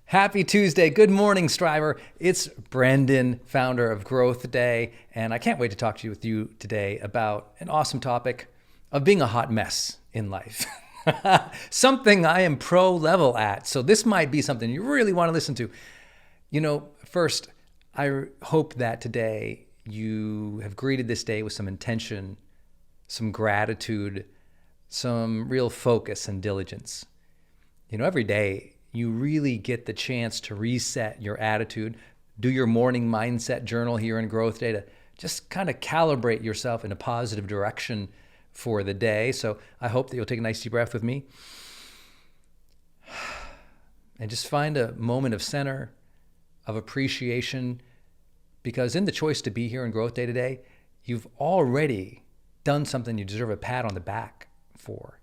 Happy Tuesday. Good morning, Striver. It's Brendan, founder of GrowthDay, and I can't wait to talk to you today about an awesome topic of being a hot mess in life. Something I am pro level at. So this might be something you really want to listen to. First, I hope that today you have greeted this day with some intention, some gratitude, some real focus and diligence. Every day you really get the chance to reset your attitude, do your morning mindset journal here in GrowthDay to just kind of calibrate yourself in a positive direction for the day. So I hope that you'll take a nice deep breath with me and just find a moment of center, of appreciation, because in the choice to be here in GrowthDay today, you've already done something you deserve a pat on the back for.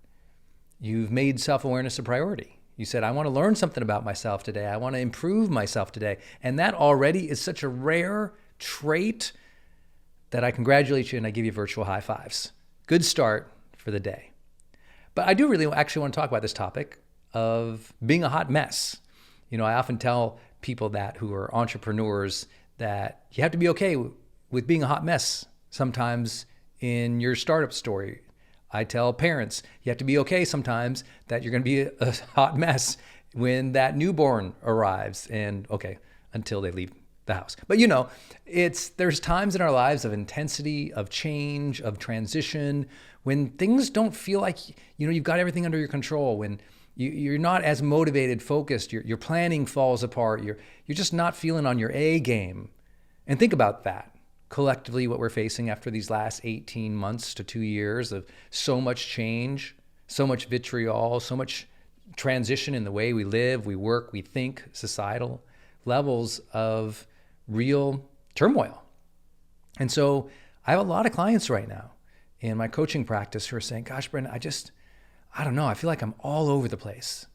You've made self-awareness a priority. You said, I want to learn something about myself today. I want to improve myself today. And that already is such a rare trait that I congratulate you and I give you virtual high fives. Good start for the day. But I do really actually want to talk about this topic of being a hot mess. I often tell people that who are entrepreneurs that you have to be okay with being a hot mess sometimes in your startup story. I tell parents, you have to be okay sometimes that you're going to be a hot mess when that newborn arrives and until they leave the house. But there's times in our lives of intensity, of change, of transition, when things don't feel like, you've got everything under your control, when you're not as motivated, focused, your planning falls apart, you're just not feeling on your A game. And think about that. Collectively, what we're facing after these last 18 months to 2 years of so much change, so much vitriol, so much transition in the way we live, we work, we think, societal levels of real turmoil. And so I have a lot of clients right now in my coaching practice who are saying, gosh, Brendan, I don't know. I feel like I'm all over the place.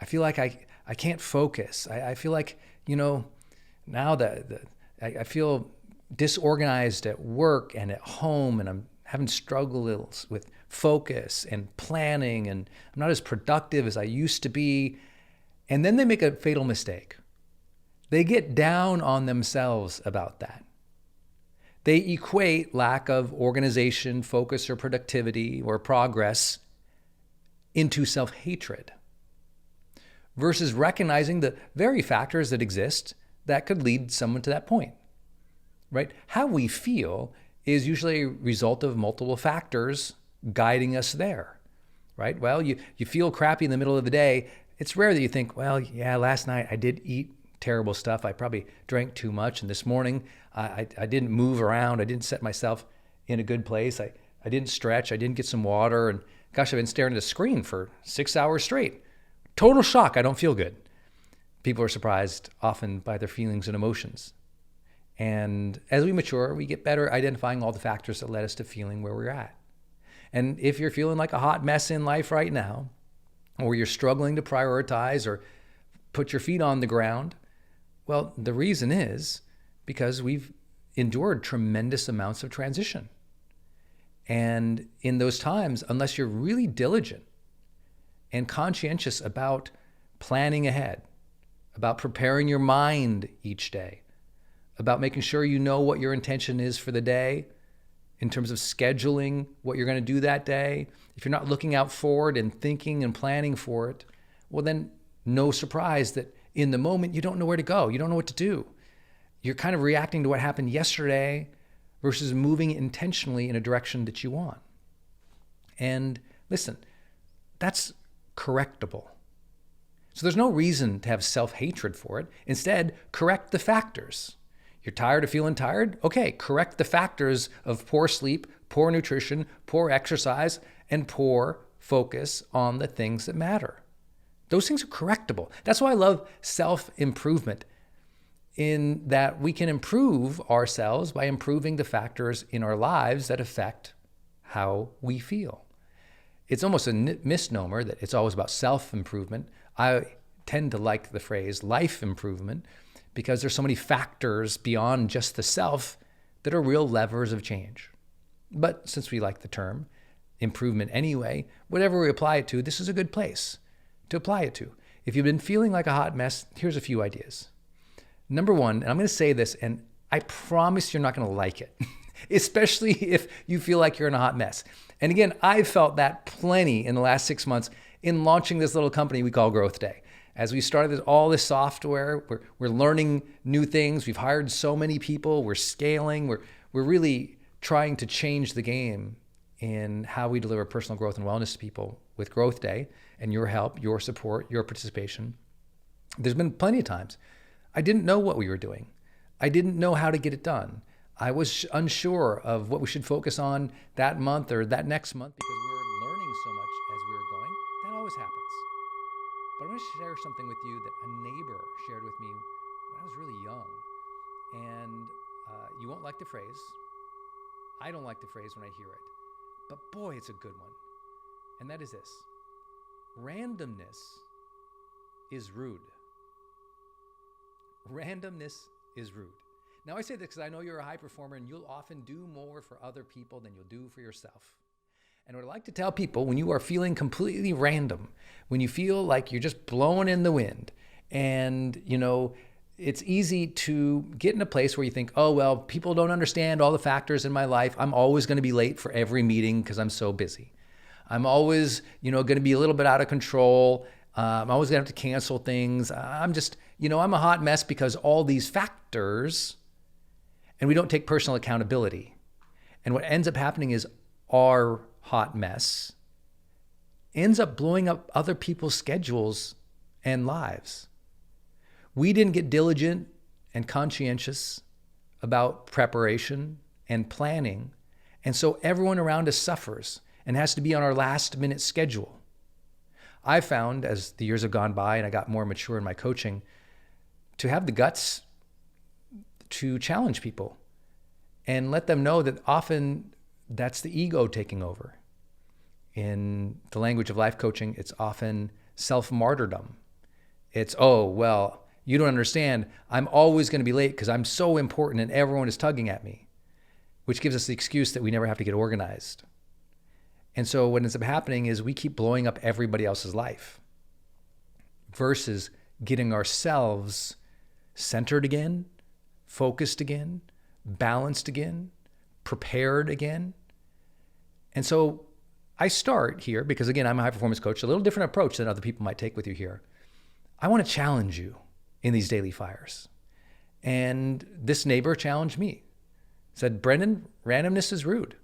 I feel like I can't focus. I feel like, now that I feel disorganized at work and at home, and I'm having struggles with focus and planning, and I'm not as productive as I used to be. And then they make a fatal mistake. They get down on themselves about that. They equate lack of organization, focus, or productivity or progress into self-hatred versus recognizing the very factors that exist that could lead someone to that point. Right? How we feel is usually a result of multiple factors guiding us there, right? Well, you feel crappy in the middle of the day. It's rare that you think, well, yeah, last night I did eat terrible stuff. I probably drank too much. And this morning I didn't move around. I didn't set myself in a good place. I didn't stretch. I didn't get some water. And gosh, I've been staring at a screen for 6 hours straight. Total shock. I don't feel good. People are surprised often by their feelings and emotions. And as we mature, we get better identifying all the factors that led us to feeling where we're at. And if you're feeling like a hot mess in life right now, or you're struggling to prioritize or put your feet on the ground, well, the reason is because we've endured tremendous amounts of transition. And in those times, unless you're really diligent and conscientious about planning ahead, about preparing your mind each day, about making sure you know what your intention is for the day in terms of scheduling what you're going to do that day. If you're not looking out forward and thinking and planning for it, well, then no surprise that in the moment you don't know where to go. You don't know what to do. You're kind of reacting to what happened yesterday versus moving intentionally in a direction that you want. And listen, that's correctable. So there's no reason to have self-hatred for it. Instead, correct the factors. You're tired of feeling tired? Okay, correct the factors of poor sleep, poor nutrition, poor exercise, and poor focus on the things that matter. Those things are correctable. That's why I love self-improvement, in that we can improve ourselves by improving the factors in our lives that affect how we feel. It's almost a misnomer that it's always about self-improvement. I tend to like the phrase life improvement, because there's so many factors beyond just the self that are real levers of change. But since we like the term improvement anyway, whatever we apply it to, this is a good place to apply it to. If you've been feeling like a hot mess, here's a few ideas. Number one, and I'm going to say this, and I promise you're not going to like it, especially if you feel like you're in a hot mess. And again, I've felt that plenty in the last 6 months in launching this little company we call GrowthDay. As we started all this software, we're learning new things. We've hired so many people. We're scaling. We're really trying to change the game in how we deliver personal growth and wellness to people with GrowthDay and your help, your support, your participation. There's been plenty of times I didn't know what we were doing. I didn't know how to get it done. I was unsure of what we should focus on that month or that next month because we were learning so much as we were going. That always happens. But I want to share something with you that a neighbor shared with me when I was really young. And you won't like the phrase. I don't like the phrase when I hear it. But boy, it's a good one. And that is this. Randomness is rude. Randomness is rude. Now I say this because I know you're a high performer and you'll often do more for other people than you'll do for yourself. And what I like to tell people, when you are feeling completely random, when you feel like you're just blowing in the wind and, it's easy to get in a place where you think, oh, well, people don't understand all the factors in my life. I'm always going to be late for every meeting because I'm so busy. I'm always, going to be a little bit out of control. I'm always going to have to cancel things. I'm just, I'm a hot mess because all these factors, and we don't take personal accountability. And what ends up happening is our hot mess ends up blowing up other people's schedules and lives. We didn't get diligent and conscientious about preparation and planning. And so everyone around us suffers and has to be on our last minute schedule. I found as the years have gone by and I got more mature in my coaching to have the guts to challenge people and let them know that often that's the ego taking over. In the language of life coaching, it's often self-martyrdom. It's, oh, well, you don't understand. I'm always going to be late because I'm so important and everyone is tugging at me, which gives us the excuse that we never have to get organized. And so what ends up happening is we keep blowing up everybody else's life versus getting ourselves centered again, focused again, balanced again, prepared again. And so I start here because, again, I'm a high performance coach, a little different approach than other people might take with you here. I want to challenge you in these daily fires. And this neighbor challenged me, said, Brendan, randomness is rude.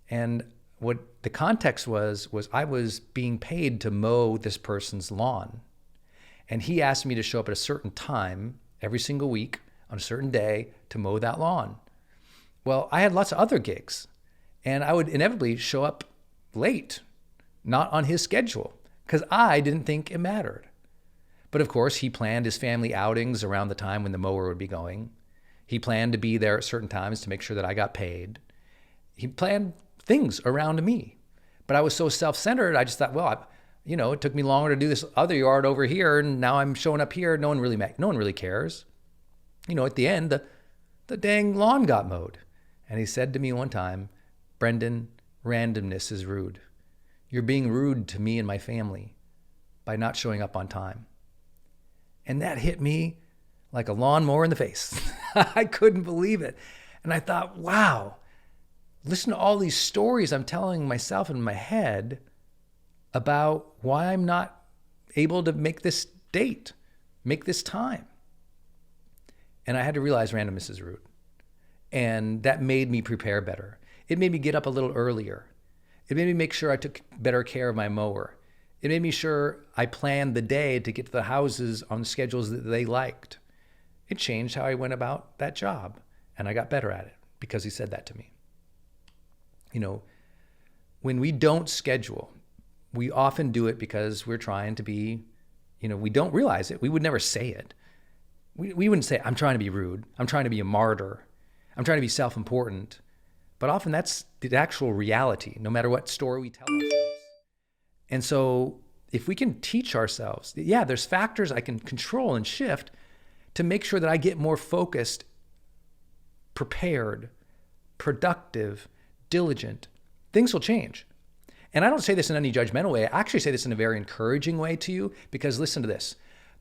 And what the context was I was being paid to mow this person's lawn. And he asked me to show up at a certain time every single week on a certain day to mow that lawn. Well, I had lots of other gigs and I would inevitably show up late, not on his schedule, because I didn't think it mattered. But of course, he planned his family outings around the time when the mower would be going. He planned to be there at certain times to make sure that I got paid. He planned things around me. But I was so self-centered, I just thought, well, it took me longer to do this other yard over here, and now I'm showing up here. No one really cares. At the end, the dang lawn got mowed. And he said to me one time, Brendan, randomness is rude. You're being rude to me and my family by not showing up on time. And that hit me like a lawnmower in the face. I couldn't believe it. And I thought, wow, listen to all these stories I'm telling myself in my head about why I'm not able to make this date, make this time. And I had to realize randomness is rude. And that made me prepare better. It made me get up a little earlier. It made me make sure I took better care of my mower. It made me sure I planned the day to get to the houses on schedules that they liked. It changed how I went about that job, and I got better at it because he said that to me. When we don't schedule, we often do it because we're trying to be, we don't realize it. We would never say it. We wouldn't say, I'm trying to be rude. I'm trying to be a martyr. I'm trying to be self-important. But often that's the actual reality, no matter what story we tell ourselves. And so if we can teach ourselves, there's factors I can control and shift to make sure that I get more focused, prepared, productive, diligent, things will change. And I don't say this in any judgmental way. I actually say this in a very encouraging way to you, because listen to this.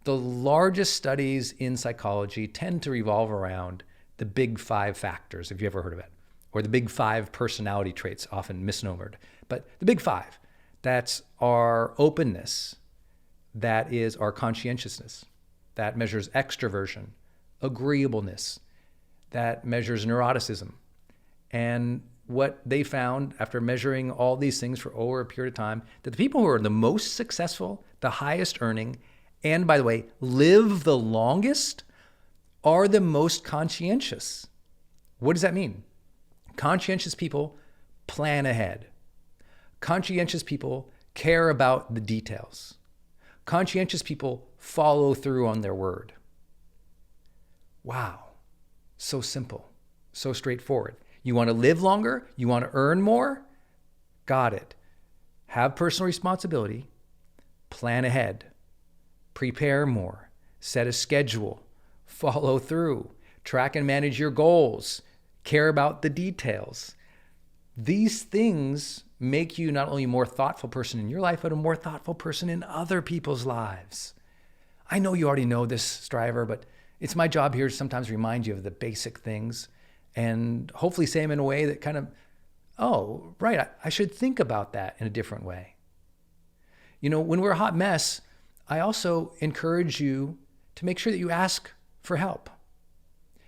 The largest studies in psychology tend to revolve around the big 5 factors, if you ever heard of it, or the big 5 personality traits, often misnomered. But the big 5, that's our openness, that is our conscientiousness, that measures extroversion, agreeableness, that measures neuroticism. And what they found after measuring all these things for over a period of time, that the people who are the most successful, the highest earning, and by the way, live the longest are the most conscientious. What does that mean? Conscientious people plan ahead. Conscientious people care about the details. Conscientious people follow through on their word. Wow. So simple. So straightforward. You want to live longer? You want to earn more? Got it. Have personal responsibility. Plan ahead. Prepare more. Set a schedule. Follow through. Track and manage your goals. Care about the details. These things make you not only a more thoughtful person in your life, but a more thoughtful person in other people's lives. I know you already know this, striver, but it's my job here to sometimes remind you of the basic things and hopefully say them in a way that kind of, oh, right, I should think about that in a different way. You know, when we're a hot mess, I also encourage you to make sure that you ask for help.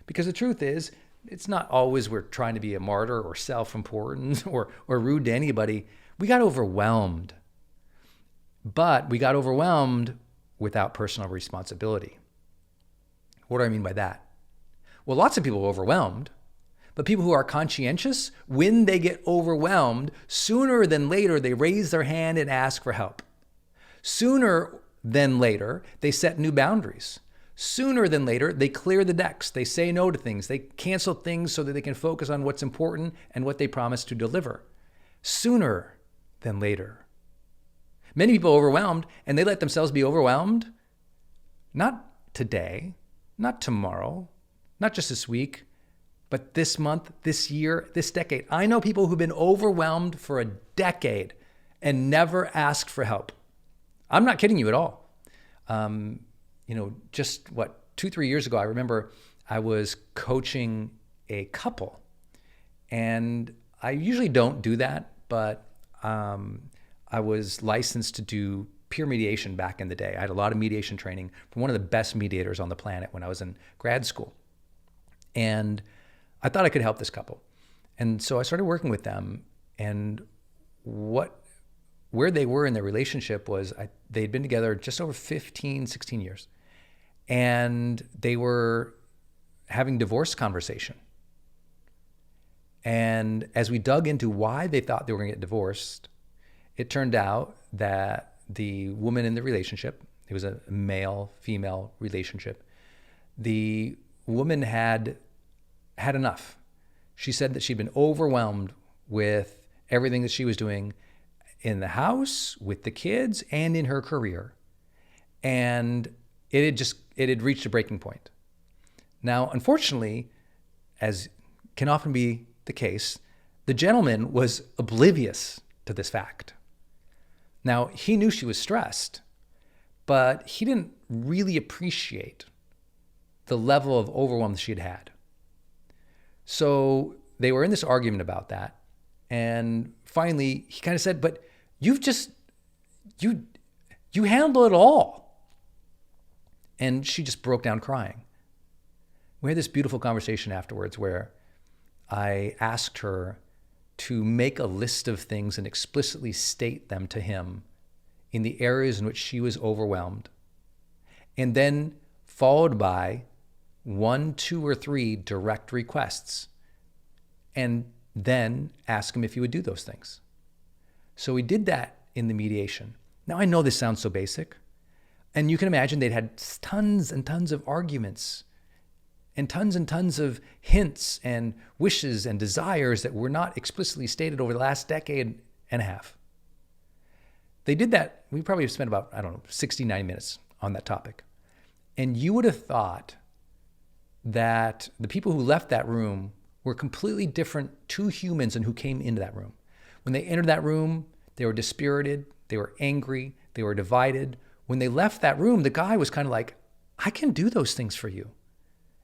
Because the truth is, it's not always we're trying to be a martyr or self-important or rude to anybody. We got overwhelmed. But we got overwhelmed without personal responsibility. What do I mean by that? Well, lots of people are overwhelmed, but people who are conscientious, when they get overwhelmed, sooner than later, they raise their hand and ask for help. Sooner than later, they set new boundaries. Sooner than later, they clear the decks. They say no to things. They cancel things so that they can focus on what's important and what they promise to deliver. Sooner than later. Many people are overwhelmed, and they let themselves be overwhelmed, not today, not tomorrow, not just this week, but this month, this year, this decade. I know people who've been overwhelmed for a decade and never asked for help. I'm not kidding you at all. Just 2-3 years ago, I remember I was coaching a couple, and I usually don't do that, but I was licensed to do peer mediation back in the day. I had a lot of mediation training from one of the best mediators on the planet when I was in grad school. And I thought I could help this couple. And so I started working with them, and where they were in their relationship was they'd been together just over 15, 16 years. And they were having divorce conversation. And as we dug into why they thought they were going to get divorced, it turned out that the woman in the relationship, it was a male-female relationship, the woman had enough. She said that she'd been overwhelmed with everything that she was doing in the house, with the kids, and in her career. And it had reached a breaking point. Now, unfortunately, as can often be the case, the gentleman was oblivious to this fact. Now, he knew she was stressed, but he didn't really appreciate the level of overwhelm that she had had. So they were in this argument about that. And finally, he kind of said, but you handle it all. And she just broke down crying. We had this beautiful conversation afterwards where I asked her to make a list of things and explicitly state them to him in the areas in which she was overwhelmed. And then followed by 1, 2, or 3 direct requests. And then ask him if he would do those things. So we did that in the mediation. Now I know this sounds so basic. And you can imagine they'd had tons and tons of arguments and tons of hints and wishes and desires that were not explicitly stated over the last decade and a half. They did that. We probably spent about, 69 minutes on that topic. And you would have thought that the people who left that room were completely different two humans than who came into that room. When they entered that room, They were dispirited. They were angry. They were divided. When they left that room, the guy was kind of like, I can do those things for you.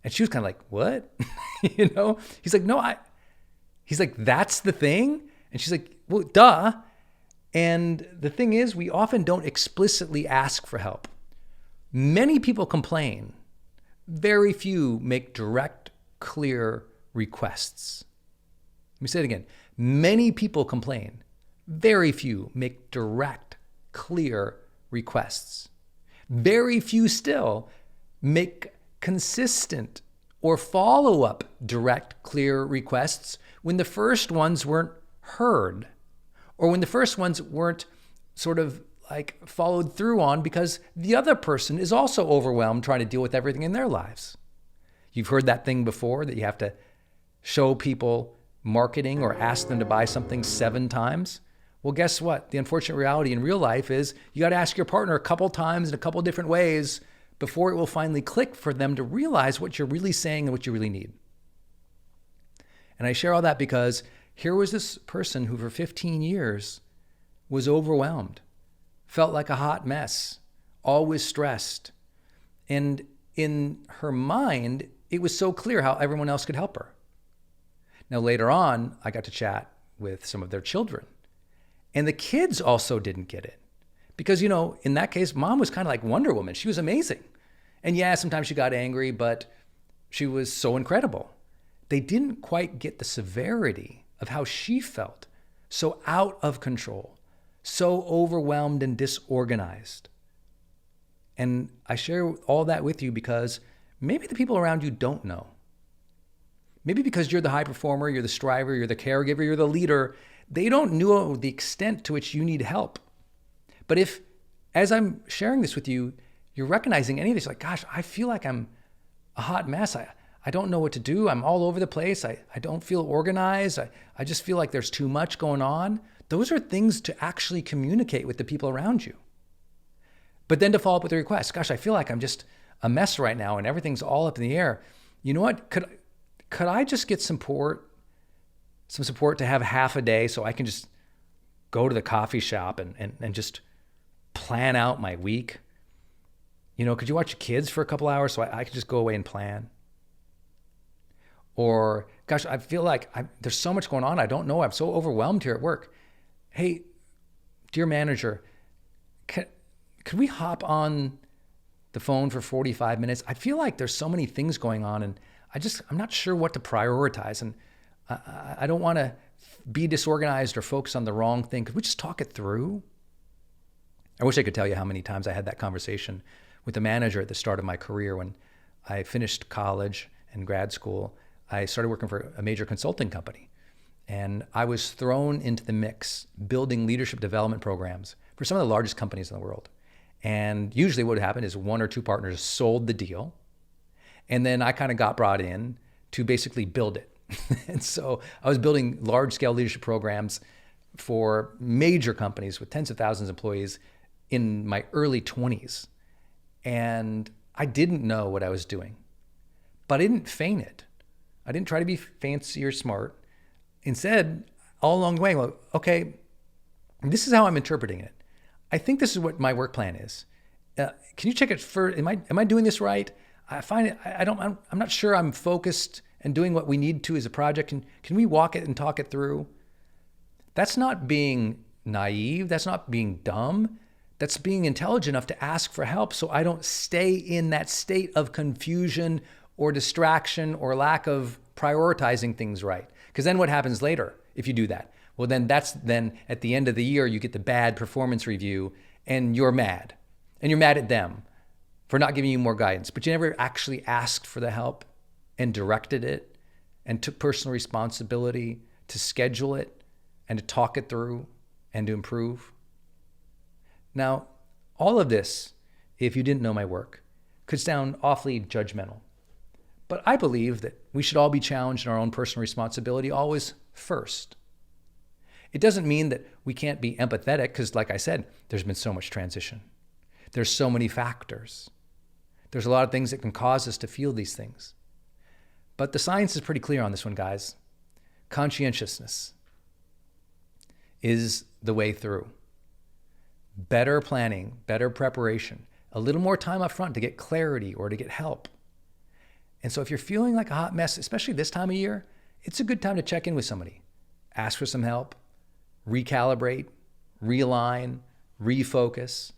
And she was kind of like, what? He's like, no, he's like, that's the thing? And she's like, well, duh. And the thing is, we often don't explicitly ask for help. Many people complain. Very few make direct, clear requests. Let me say it again. Many people complain. Very few make direct, clear requests. Very few still make consistent or follow-up direct, clear requests when the first ones weren't heard, or when the first ones weren't sort of like followed through on because the other person is also overwhelmed trying to deal with everything in their lives. You've heard that thing before, that you have to show people marketing or ask them to buy something 7 times. Well, guess what? The unfortunate reality in real life is you got to ask your partner a couple times in a couple different ways before it will finally click for them to realize what you're really saying and what you really need. And I share all that because here was this person who for 15 years was overwhelmed, felt like a hot mess, always stressed. And in her mind, it was so clear how everyone else could help her. Now, later on, I got to chat with some of their children. And the kids also didn't get it. Because, in that case, mom was kind of like Wonder Woman. She was amazing. And yeah, sometimes she got angry, but she was so incredible. They didn't quite get the severity of how she felt, so out of control, so overwhelmed and disorganized. And I share all that with you because maybe the people around you don't know. Maybe because you're the high performer, you're the striver, you're the caregiver, you're the leader, they don't know the extent to which you need help. But if, as I'm sharing this with you, you're recognizing any of this, like, gosh, I feel like I'm a hot mess. I don't know what to do. I'm all over the place. I don't feel organized. I just feel like there's too much going on. Those are things to actually communicate with the people around you. But then to follow up with a request, gosh, I feel like I'm just a mess right now and everything's all up in the air. You know what? Could I just get some support to have half a day so I can just go to the coffee shop and just plan out my week? Could you watch your kids for a couple hours so I could just go away and plan? Or, gosh, I feel like there's so much going on. I don't know. I'm so overwhelmed here at work. Hey, dear manager, could we hop on the phone for 45 minutes? I feel like there's so many things going on and I'm not sure what to prioritize. And I don't want to be disorganized or focus on the wrong thing. Could we just talk it through? I wish I could tell you how many times I had that conversation with a manager at the start of my career. When I finished college and grad school, I started working for a major consulting company. And I was thrown into the mix building leadership development programs for some of the largest companies in the world. And usually what would happen is 1 or 2 partners sold the deal. And then I kind of got brought in to basically build it. And so I was building large-scale leadership programs for major companies with tens of thousands of employees in my early 20s. And I didn't know what I was doing, but I didn't feign it. I didn't try to be fancy or smart. Instead, all along the way, well, okay, this is how I'm interpreting it. I think this is what my work plan is. Can you check it for? Am I doing this right? I find it. I'm not sure I'm focused and doing what we need to as a project. Can we walk it and talk it through? That's not being naive. That's not being dumb. That's being intelligent enough to ask for help so I don't stay in that state of confusion or distraction or lack of prioritizing things right. Because then what happens later if you do that? Well, then at the end of the year, you get the bad performance review and you're mad. And you're mad at them for not giving you more guidance. But you never actually asked for the help and directed it and took personal responsibility to schedule it and to talk it through and to improve. Now, all of this, if you didn't know my work, could sound awfully judgmental. But I believe that we should all be challenged in our own personal responsibility always first. It doesn't mean that we can't be empathetic because, like I said, there's been so much transition. There's so many factors. There's a lot of things that can cause us to feel these things. But the science is pretty clear on this one, guys. Conscientiousness. is the way through. Better planning, better preparation, a little more time up front to get clarity or to get help. And so if you're feeling like a hot mess, especially this time of year, it's a good time to check in with somebody. Ask for some help, recalibrate, realign, refocus.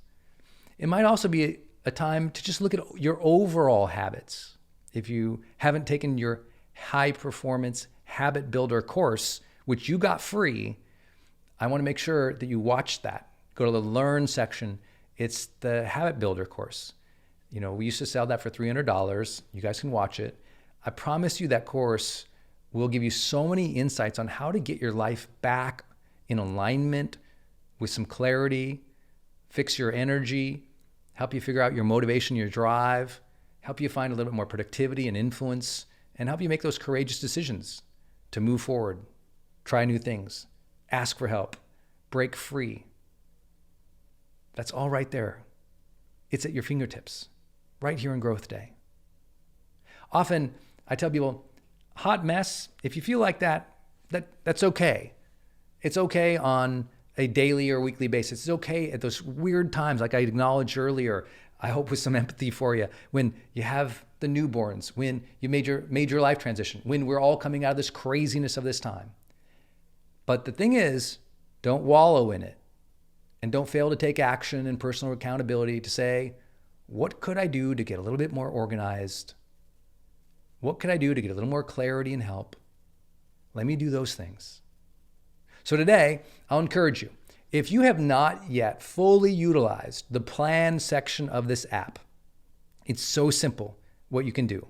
It might also be a time to just look at your overall habits. If you haven't taken your high performance habit builder course, which you got free, I want to make sure that you watch that. Go to the learn section. It's the habit builder course. We used to sell that for $300. You guys can watch it. I promise you that course will give you so many insights on how to get your life back in alignment with some clarity, fix your energy, help you figure out your motivation, your drive, help you find a little bit more productivity and influence, and help you make those courageous decisions to move forward, try new things, ask for help, break free. That's all right there. It's at your fingertips, right here in Growth Day. Often I tell people, hot mess, if you feel like that's okay. It's okay on a daily or weekly basis. It's okay at those weird times, like I acknowledged earlier, I hope with some empathy for you, when you have the newborns, when you made your major life transition, when we're all coming out of this craziness of this time. But the thing is, don't wallow in it, and don't fail to take action and personal accountability to say, what could I do to get a little bit more organized? What could I do to get a little more clarity and help? Let me do those things. So today, I'll encourage you, if you have not yet fully utilized the plan section of this app, it's so simple what you can do.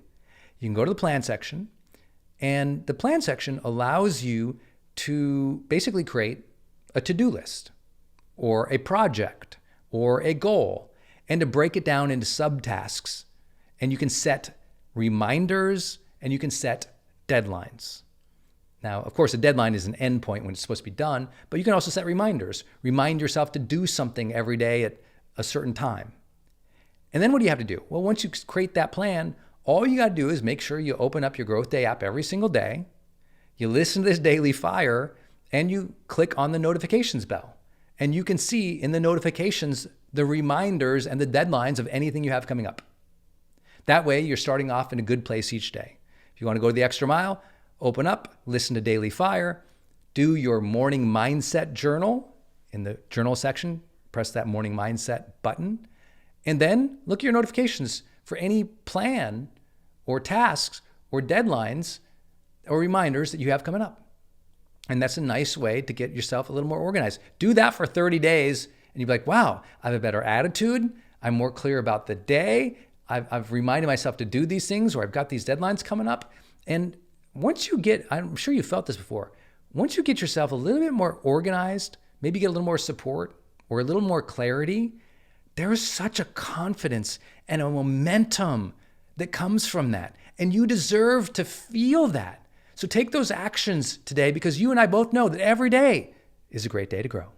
You can go to the plan section, and the plan section allows you to basically create a to-do list or a project or a goal, and to break it down into subtasks. And you can set reminders and you can set deadlines. Now, of course, a deadline is an endpoint when it's supposed to be done, but you can also set reminders. Remind yourself to do something every day at a certain time. And then what do you have to do? Well, once you create that plan, all you got to do is make sure you open up your GrowthDay app every single day. You listen to this daily fire, and you click on the notifications bell. And you can see in the notifications the reminders and the deadlines of anything you have coming up. That way, you're starting off in a good place each day. If you want to go the extra mile, open up, listen to Daily Fire, do your morning mindset journal. In the journal section, press that morning mindset button, and then look at your notifications for any plan or tasks or deadlines or reminders that you have coming up. And that's a nice way to get yourself a little more organized. Do that for 30 days, and you'll be like, wow, I have a better attitude. I'm more clear about the day. I've reminded myself to do these things, or I've got these deadlines coming up. And once you get, I'm sure you felt this before, once you get yourself a little bit more organized, maybe get a little more support or a little more clarity, there is such a confidence and a momentum that comes from that. And you deserve to feel that. So take those actions today, because you and I both know that every day is a great day to grow.